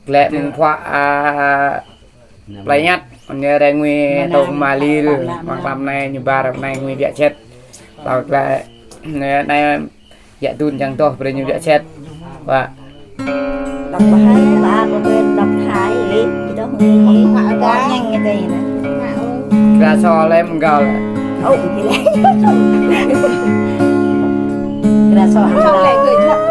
lệ khoa lấy nhát còn nhớ đây nguyên tàu Mali rồi mặc làm này như ba năm nay nguyên địa chết bảo là này dạ tuôn chẳng to bây giờ địa chết và đọc hai ba có bên đọc hai ý đó nguyên cá nhanh cái gì nè ra so lên gào ồ thì lấy ra so không lại cười thật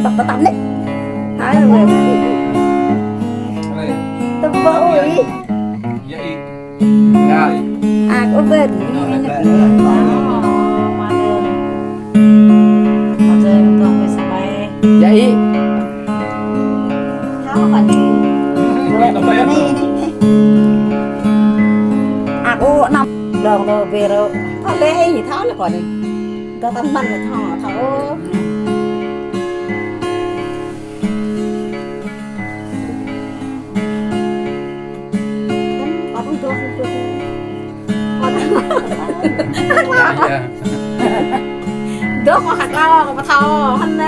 tập đấy hai người tập vội à có bên vậy aku năm đường rồi về rồi tháo lẽ gì tháo là còn ta tâm mình là thọ tháo có không đó có hạt lao có thao hắn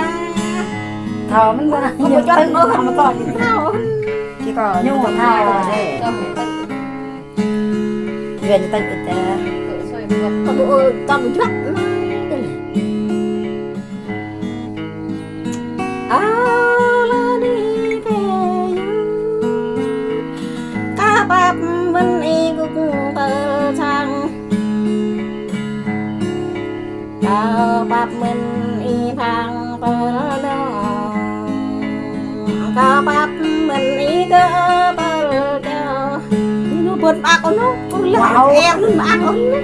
thao mình có nhiều chân nữa mà còn thao chỉ có nhưng mà thao là để về như tay người ta con bộ tâm mình chút la đi về ta bắp mình y cũng tơ sang ta bắp mình y phang tơ đó ta bắp mình y cơ tơ cho nó buồn bạc con nó em nó bạc con